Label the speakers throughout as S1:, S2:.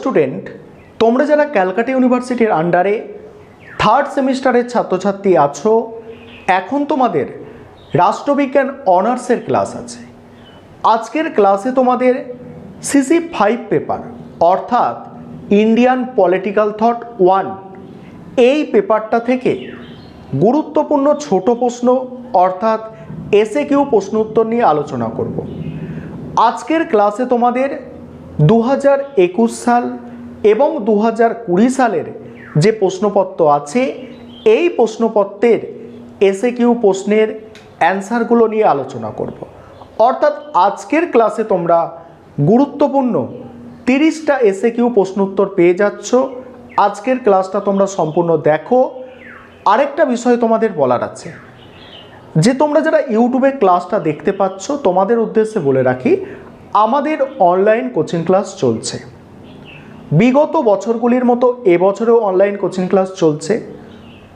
S1: Student, তোমরা যারা ক্যালকাটা ইউনিভার্সিটির আন্ডারে থার্ড সেমিস্টারের ছাত্রছাত্রী আছো, এখন তোমাদের রাষ্ট্রবিজ্ঞান অনার্সের ক্লাস আছে। আজকের ক্লাসে তোমাদের CC5 পেপার অর্থাৎ ইন্ডিয়ান পলিটিক্যাল থট 1 এই পেপারটা থেকে গুরুত্বপূর্ণ ছোট প্রশ্ন অর্থাৎ SAQ প্রশ্ন উত্তর নিয়ে আলোচনা করব। আজকের ক্লাসে তোমাদের 2021 সাল এবং 2020 সালের যে প্রশ্নপত্র আছে এই প্রশ্নপত্রের SAQ প্রশ্নের অ্যান্সারগুলো নিয়ে আলোচনা করব। অর্থাৎ আজকের ক্লাসে তোমরা গুরুত্বপূর্ণ 30টা SAQ প্রশ্ন উত্তর পেয়ে যাচ্ছ। আজকের ক্লাসটা তোমরা সম্পূর্ণ দেখো। আরেকটা বিষয় তোমাদের বলার আছে যে তোমরা যারা ইউটিউবে ক্লাসটা দেখতে পাচ্ছ, তোমাদের উদ্দেশ্যে বলে রাখি আমাদের অনলাইন কোচিং ক্লাস চলছে। বিগত বছরগুলির মতো এবছরেও অনলাইন কোচিং ক্লাস চলছে।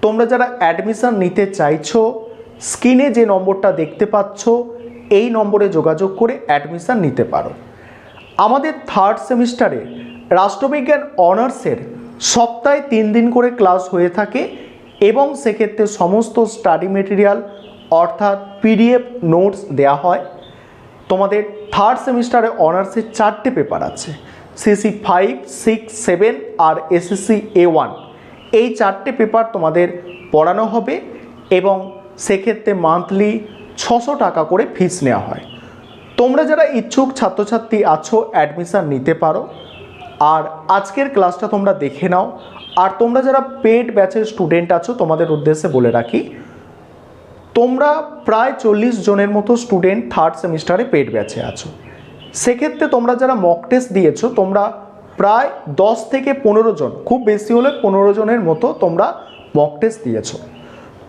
S1: তোমরা যারা অ্যাডমিশন নিতে চাইছো, স্ক্রিনে যে নম্বরটা দেখতে পাচ্ছ এই নম্বরে যোগাযোগ করে অ্যাডমিশন নিতে পারো। আমাদের থার্ড সেমিস্টারে রাষ্ট্রবিজ্ঞান অনার্সের সপ্তাহে 3 দিন করে ক্লাস হয়ে থাকে এবং সেক্ষেত্রে সমস্ত স্টাডি মেটেরিয়াল অর্থাৎ PDF নোটস দেওয়া হয়। তোমাদের থার্ড সেমিস্টারে অনার্সের 4টে পেপার আছে, CC5, 6, 7 আর SSC A1। এই 4টে পেপার তোমাদের পড়ানো হবে এবং সেক্ষেত্রে মান্থলি 600 টাকা করে ফিস নেওয়া হয়। তোমরা যারা ইচ্ছুক ছাত্রছাত্রী আছো অ্যাডমিশান নিতে পারো। আর আজকের ক্লাসটা তোমরা দেখে নাও। আর তোমরা যারা পেড ব্যাচের স্টুডেন্ট আছো তোমাদের উদ্দেশ্যে বলে রাখি তোমরা প্রায় 40 জনের মতো স্টুডেন্ট থার্ড সেমিস্টারে পেড ব্যাচে আছো। সেক্ষেত্রে তোমরা যারা মক টেস্ট দিয়েছো তোমরা প্রায় 10 থেকে 15 জন, খুব বেশি হলে 15 জনের মতো তোমরা মক টেস্ট দিয়েছো।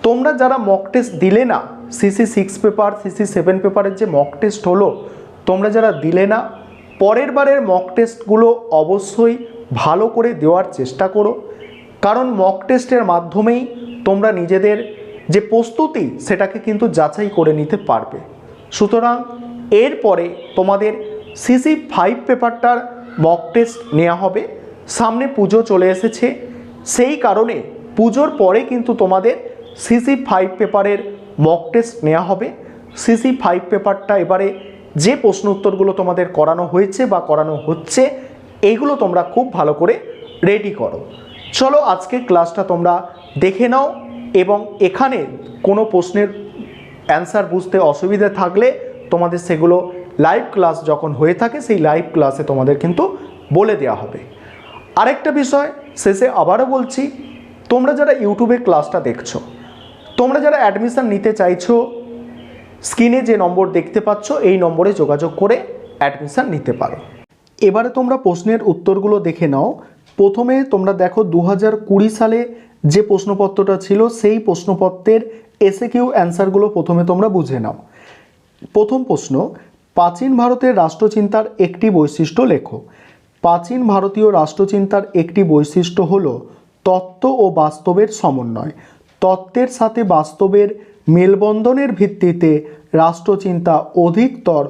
S1: তোমরা যারা মক টেস্ট দিলে না, CC6 পেপার CC7 পেপারের যে মক টেস্ট হলো, তোমরা যারা দিলে না পরের বারের মক টেস্টগুলো অবশ্যই ভালো করে দেওয়ার চেষ্টা করো, কারণ মক টেস্টের মাধ্যমেই তোমরা নিজেদের যে প্রস্তুতি সেটাকে কিন্তু যাচাই করে নিতে পারবে। সুতরাং এরপরে তোমাদের CC5 পেপারটার মক টেস্ট নেওয়া হবে। সামনে পুজো চলে এসেছে, সেই কারণে পুজোর পরে কিন্তু তোমাদের CC5 পেপারের মক টেস্ট নেওয়া হবে। CC5 পেপারটা এবারে যে প্রশ্ন উত্তরগুলো তোমাদের করানো হয়েছে বা করানো হচ্ছে এইগুলো তোমরা খুব ভালো করে রেডি করো। চলো আজকে ক্লাসটা তোমরা দেখে নাও এবং এখানে কোনো প্রশ্নের অ্যান্সার বুঝতে অসুবিধা থাকলে তোমাদের সেগুলো লাইভ ক্লাস যখন হয়ে থাকে সেই লাইভ ক্লাসে তোমাদের কিন্তু বলে দেওয়া হবে। আরেকটা বিষয় শেষে আবারও বলছি, তোমরা যারা ইউটিউবে ক্লাসটা দেখছো, তোমরা যারা অ্যাডমিশন নিতে চাইছো, স্ক্রিনে যে নম্বর দেখতে পাচ্ছ এই নম্বরে যোগাযোগ করে অ্যাডমিশন নিতে পারো। এবারে তোমরা প্রশ্নের উত্তরগুলো দেখে নাও। প্রথমে তোমরা দেখো 2020 সালে যে প্রশ্নপত্রটা ছিল সেই প্রশ্নপত্রের SAQ অ্যান্সারগুলো প্রথমে তোমরা বুঝে নাও। প্রথম প্রশ্ন, প্রাচীন ভারতের রাষ্ট্রচিন্তার একটি বৈশিষ্ট্য লেখো। প্রাচীন ভারতীয় রাষ্ট্রচিন্তার একটি বৈশিষ্ট্য হলো তত্ত্ব ও বাস্তবের সমন্বয়। তত্ত্বের সাথে বাস্তবের মেলবন্ধনের ভিত্তিতে রাষ্ট্রচিন্তা অধিকতর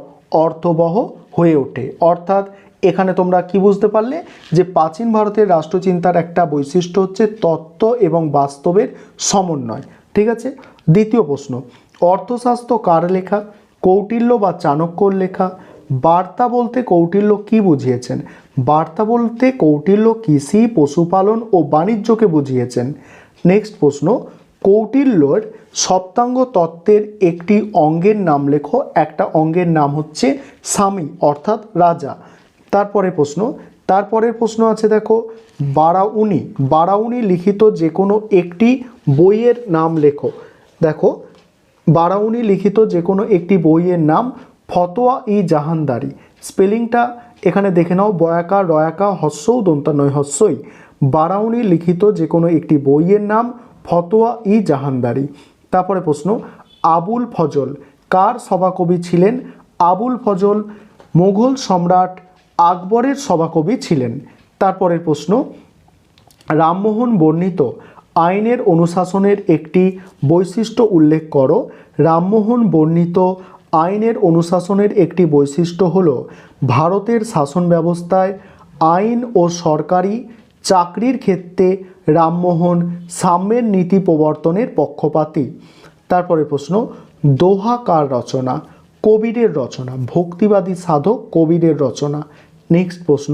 S1: অর্থবহ হয়ে ওঠে। অর্থাৎ এখানে তোমরা কি বুঝতে পারলে যে প্রাচীন ভারতের রাষ্ট্রচিন্তার একটা বৈশিষ্ট্য হচ্ছে তত্ত্ব এবং বাস্তবের সমন্বয়। ঠিক আছে। দ্বিতীয় প্রশ্ন, অর্থশাস্ত্র কার লেখা? কৌটিল্য বা চাণক্যর লেখা। বার্তা বলতে কৌটিল্য কি বুঝিয়েছেন? বার্তা বলতে কৌটিল্য কৃষি, পশুপালন ও বাণিজ্যকে বুঝিয়েছেন। নেক্সট প্রশ্ন, কৌটিল্যর সপ্তাঙ্গ তত্ত্বের একটি অঙ্গের নাম লেখো। একটা অঙ্গের নাম হচ্ছে স্বামী অর্থাৎ রাজা। তারপরের প্রশ্ন আছে দেখো, বারাউনি লিখিত যে কোনো একটি বইয়ের নাম লেখো। দেখো বারাউনি লিখিত যে কোনো একটি বইয়ের নাম ফতোয়া-ই জাহানদারি। স্পেলিংটা এখানে দেখে নাও, বয়াকার রয়াকা হস্যৌ দন্তানয় হস্যই। বারাউনি লিখিত যে কোনো একটি বইয়ের নাম ফতোয়া-ই জাহানদারি। তারপরে প্রশ্ন, আবুল ফজল কার সভাকবি ছিলেন? আবুল ফজল মুঘল সম্রাট আকবরের সভাকবি ছিলেন। তারপরের প্রশ্ন, রামমোহন বর্ণিত আইনের অনুশাসনের একটি বৈশিষ্ট্য উল্লেখ করো। রামমোহন বর্ণিত আইনের অনুশাসনের একটি বৈশিষ্ট্য হল ভারতের শাসন ব্যবস্থায় আইন ও সরকারি চাকরির ক্ষেত্রে রামমোহন সাম্যের নীতি প্রবর্তনের পক্ষপাতী। তারপরে প্রশ্ন, দোহা কার রচনা? কবিরের রচনা। ভক্তিবাদী সাধক কবিরের রচনা। নেক্সট প্রশ্ন,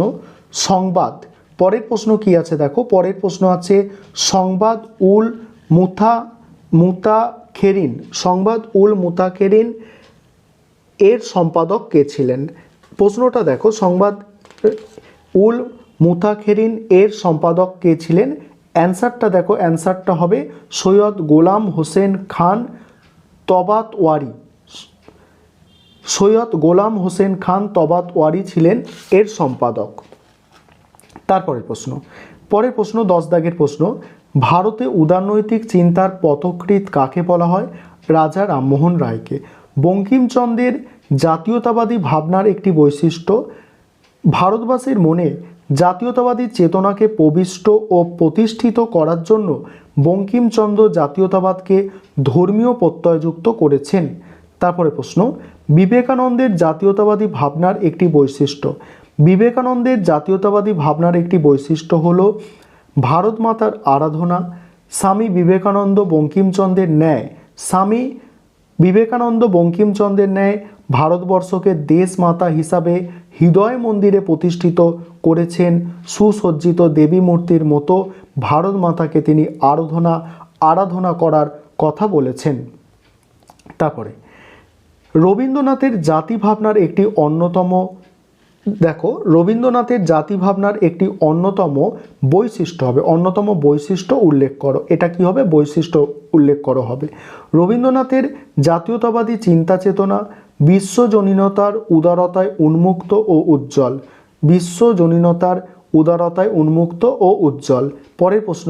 S1: সংবাদ। পরের প্রশ্ন কি আছে দেখো, পরের প্রশ্ন আছে সংবাদ উল মুতাখেরিন। সংবাদ উল মুতাখেরিন এর সম্পাদক কে ছিলেন? প্রশ্নটা দেখো, সংবাদ উল মুতাখেরিন এর সম্পাদক কে ছিলেন? অ্যান্সারটা দেখো, অ্যান্সারটা হবে সৈয়দ গোলাম হোসেন খান তবাতওয়ারি। সৈয়দ গোলাম হোসেন খান তবাতওয়ারি ছিলেন এর সম্পাদক। তারপরের প্রশ্ন, পরের প্রশ্ন 10 দাগের প্রশ্ন, ভারতে উদারনৈতিক চিন্তার পথকৃৎ কাকে বলা হয়? রাজা রামমোহন রায়কে। বঙ্কিমচন্দ্রের জাতীয়তাবাদী ভাবনার একটি বৈশিষ্ট্য, ভারতবাসীর মনে জাতীয়তাবাদী চেতনাকে প্রবিষ্ট ও প্রতিষ্ঠিত করার জন্য বঙ্কিমচন্দ্র জাতীয়তাবাদকে ধর্মীয় প্রত্যয়যুক্ত করেছেন। তারপরে প্রশ্ন, বিবেকানন্দের জাতীয়তাবাদী ভাবনার একটি বৈশিষ্ট্য। বিবেকানন্দের জাতীয়তাবাদী ভাবনার একটি বৈশিষ্ট্য হল ভারত মাতার আরাধনা। স্বামী বিবেকানন্দ বঙ্কিমচন্দ্রের ন্যায় স্বামী বিবেকানন্দ বঙ্কিমচন্দ্রের ন্যায় ভারতবর্ষকে দেশ মাতা হিসাবে হৃদয় মন্দিরে প্রতিষ্ঠিত করেছেন। সুসজ্জিত দেবী মূর্তির মতো ভারত মাতাকে তিনি আরাধনা করার কথা বলেছেন। তারপরে রবীন্দ্রনাথের জাতি ভাবনার একটি অন্যতম, দেখো রবীন্দ্রনাথের জাতি ভাবনার একটি অন্যতম বৈশিষ্ট্য হবে, অন্যতম বৈশিষ্ট্য উল্লেখ করো। এটা কি হবে? বৈশিষ্ট্য উল্লেখ করো হবে। রবীন্দ্রনাথের জাতীয়তাবাদী চিন্তা চেতনা বিশ্বজনীনতার উদারতায় উন্মুক্ত ও উজ্জ্বল। বিশ্বজনীনতার উদারতায় উন্মুক্ত ও উজ্জ্বল। পরের প্রশ্ন,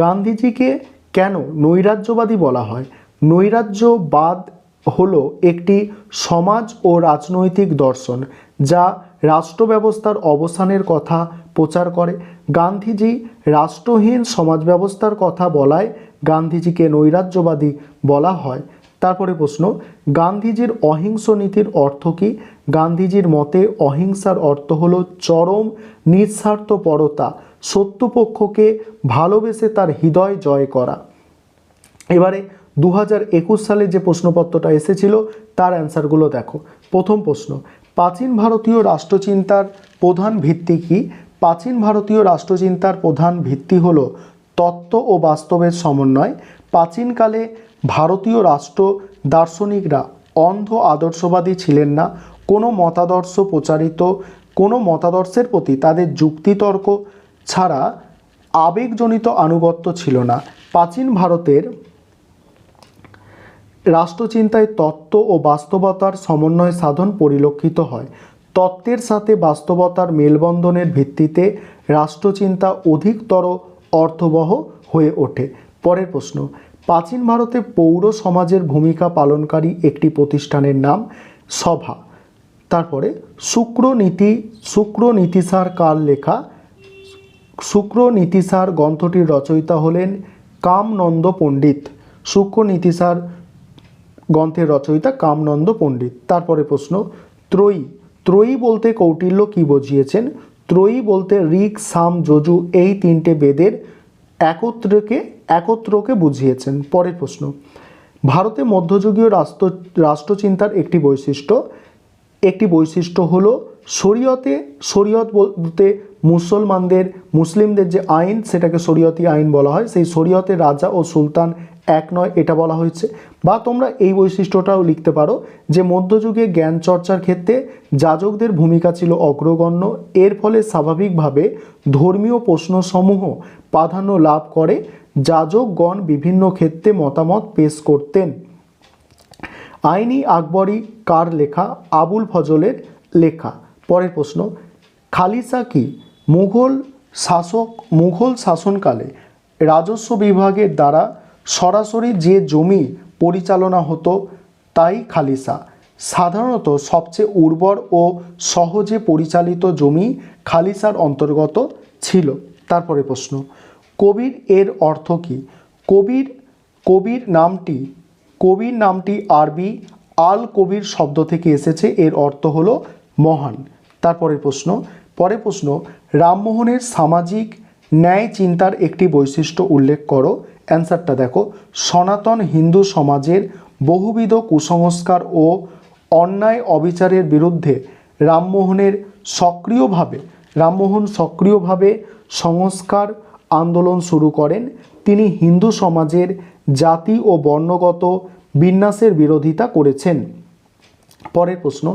S1: গান্ধীজিকে কেন নৈরাজ্যবাদী বলা হয়? নৈরাজ্যবাদ হলো একটি সমাজ ও রাজনৈতিক দর্শন যা রাষ্ট্র ব্যবস্থার অবসানের কথা প্রচার করে। গান্ধীজি রাষ্ট্রহীন সমাজ ব্যবস্থার কথা বলায় গান্ধীজিকে নৈরাজ্যবাদী বলা হয়। তারপরে প্রশ্ন, গান্ধীজির অহিংস নীতির অর্থ কী? গান্ধীজির মতে অহিংসার অর্থ হল চরম নিঃস্বার্থপরতা, শত্রুপক্ষকে ভালোবেসে তার হৃদয় জয় করা। এবারে 2021 সালে যে প্রশ্নপত্রটা এসেছিল তার অ্যান্সারগুলো দেখো। প্রথম প্রশ্ন, প্রাচীন ভারতীয় রাষ্ট্রচিন্তার প্রধান ভিত্তি কী? প্রাচীন ভারতীয় রাষ্ট্রচিন্তার প্রধান ভিত্তি হল তত্ত্ব ও বাস্তবের সমন্বয়। প্রাচীনকালে ভারতীয় রাষ্ট্র দার্শনিকরা অন্ধ আদর্শবাদী ছিলেন না। কোনো মতাদর্শের প্রতি তাদের যুক্তিতর্ক ছাড়া আবেগজনিত আনুগত্য ছিল না। প্রাচীন ভারতের রাষ্ট্রচিন্তায় তত্ত্ব ও বাস্তবতার সমন্বয় সাধন পরিলক্ষিত হয়। তত্ত্বের সাথে বাস্তবতার মেলবন্ধনের ভিত্তিতে রাষ্ট্রচিন্তা অধিকতর অর্থবহ হয়ে ওঠে। পরের প্রশ্ন, প্রাচীন ভারতে পৌর সমাজের ভূমিকা পালনকারী একটি প্রতিষ্ঠানের নাম সভা। তারপরে শুক্রনীতিসার কার লেখা? শুক্রনীতিসার গ্রন্থটির রচয়িতা হলেন কামনন্দ পণ্ডিত। শুক্রনীতিসার গ্রন্থের রচয়িতা কামনন্দ পণ্ডিত। তারপরে প্রশ্ন, ত্রয়ী। ত্রয়ী বলতে কৌটিল্য কি বুঝিয়েছেন? ত্রয়ী বলতে ঋক সাম যজু এই তিনটে বেদের একত্রকে বুঝিয়েছেন। পরের প্রশ্ন, ভারতে মধ্যযুগীয় রাষ্ট্রচিন্তার একটি বৈশিষ্ট্য হলো শরীয়ত বলতে মুসলিমদের যে আইন সেটাকে শরীয়তি আইন বলা হয়। সেই শরীয়তে রাজা ও সুলতান এক নয় এটা বলা হয়েছে। বা তোমরা এই বৈশিষ্ট্যটাও লিখতে পারো যে মধ্যযুগে জ্ঞান চর্চার ক্ষেত্রে যাজকদের ভূমিকা ছিল অগ্রগণ্য। এর ফলে স্বাভাবিকভাবে ধর্মীয় প্রশ্নসমূহ প্রাধান্য লাভ করে। যাজকগণ বিভিন্ন ক্ষেত্রে মতামত পেশ করতেন। আইনি আকবরী কার লেখা? আবুল ফজলের লেখা। পরের প্রশ্ন, খালিসা কি? মুঘল শাসনকালে রাজস্ব বিভাগের দ্বারা সরাসরি যে জমি পরিচালনা হতো তাই খালিসা। সাধারণত সবচেয়ে উর্বর ও সহজে পরিচালিত জমি খালিসার অন্তর্গত ছিল। তারপরে প্রশ্ন, কবির এর অর্থ কী? কবির নামটি আরবি আল কবির শব্দ থেকে এসেছে। এর অর্থ হলো মহান। পরের প্রশ্ন, রামমোহনের সামাজিক ন্যায় চিন্তার একটি বৈশিষ্ট্য উল্লেখ করো। অ্যান্সারটা দেখো, সনাতন হিন্দু সমাজের বহুবিধ কুসংস্কার ও অন্যায় অবিচারের বিরুদ্ধে রামমোহন সক্রিয়ভাবে সংস্কার আন্দোলন শুরু করেন। তিনি হিন্দু সমাজের জাতি ও বর্ণগত বিন্যাসের বিরোধিতা করেছেন। পরের প্রশ্ন,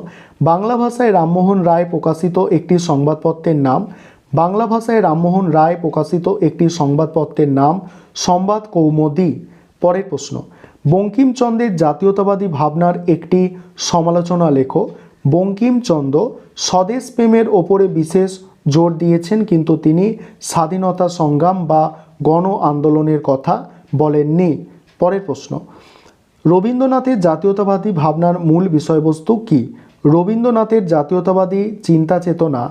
S1: বাংলা ভাষায় রামমোহন রায় প্রকাশিত একটি সংবাদপত্রের নাম। বাংলা ভাষায় রামমোহন রায় প্রকাশিত একটি সংবাদপত্রের নাম সংবাদ কৌমুদী। পরের প্রশ্ন, বঙ্কিমচন্দ্রের জাতীয়তাবাদী ভাবনার একটি সমালোচনা লেখো। বঙ্কিমচন্দ্র স্বদেশ প্রেমের ওপরে বিশেষ জোর দিয়েছেন, কিন্তু তিনি স্বাধীনতা সংগ্রাম বা গণ আন্দোলনের কথা বলেননি। পরের প্রশ্ন, রবীন্দ্রনাথের জাতীয়তাবাদী ভাবনার মূল বিষয়বস্তু কী? রবীন্দ্রনাথের জাতীয়তাবাদী চিন্তা চেতনা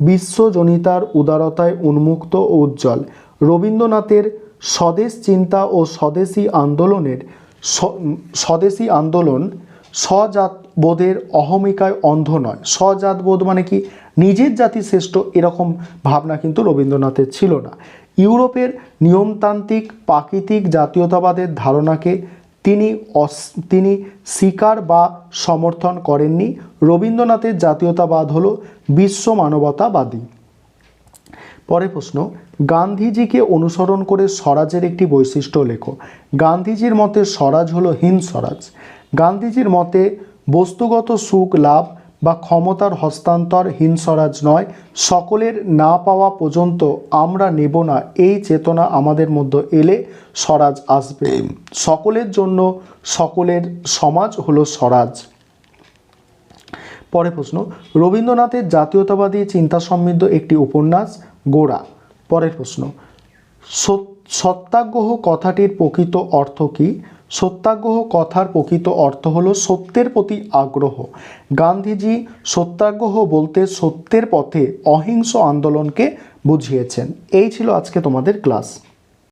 S1: বিশ্বজনিতার উদারতায় উন্মুক্ত ও উজ্জ্বল। রবীন্দ্রনাথের স্বদেশ চিন্তা ও স্বদেশী আন্দোলন স্বজাতবোধের অহমিকায় অন্ধ নয়। স্বজাতবোধ মানে কি? নিজের জাতি শ্রেষ্ঠ, এরকম ভাবনা কিন্তু রবীন্দ্রনাথের ছিল না। ইউরোপের নিয়মতান্ত্রিক প্রাকৃতিক জাতীয়তাবাদের ধারণাকে তিনি স্বীকার বা সমর্থন করেননি। রবীন্দ্রনাথের জাতীয়তাবাদ হলো বিশ্ব মানবতাবাদী। পরের প্রশ্ন, গান্ধীজিকে অনুসরণ করে স্বরাজের একটি বৈশিষ্ট্য লেখো। গান্ধীজির মতে স্বরাজ হলো হীন স্বরাজ। গান্ধীজির মতে বস্তুগত সুখ লাভ বা ক্ষমতার হস্তান্তর হীন স্বরাজ নয়। সকলের না পাওয়া পর্যন্ত আমরা নেব না, এই চেতনা আমাদের মধ্যে এলে স্বরাজ আসবে। সকলের জন্য সকলের সমাজ হলো স্বরাজ। পরের প্রশ্ন, রবীন্দ্রনাথের জাতীয়তাবাদী চিন্তা সমৃদ্ধ একটি উপন্যাস গোরা। পরের প্রশ্ন, সত্যাগ্রহ কথাটির প্রকৃত অর্থ কী? সত্যাগ্রহ কথার প্রকৃত অর্থ হলো সত্যের প্রতি আগ্রহ। গান্ধীজি সত্যাগ্রহ বলতে সত্যের পথে অহিংস আন্দোলনকে বুঝিয়েছেন। এই ছিল আজকে তোমাদের ক্লাস।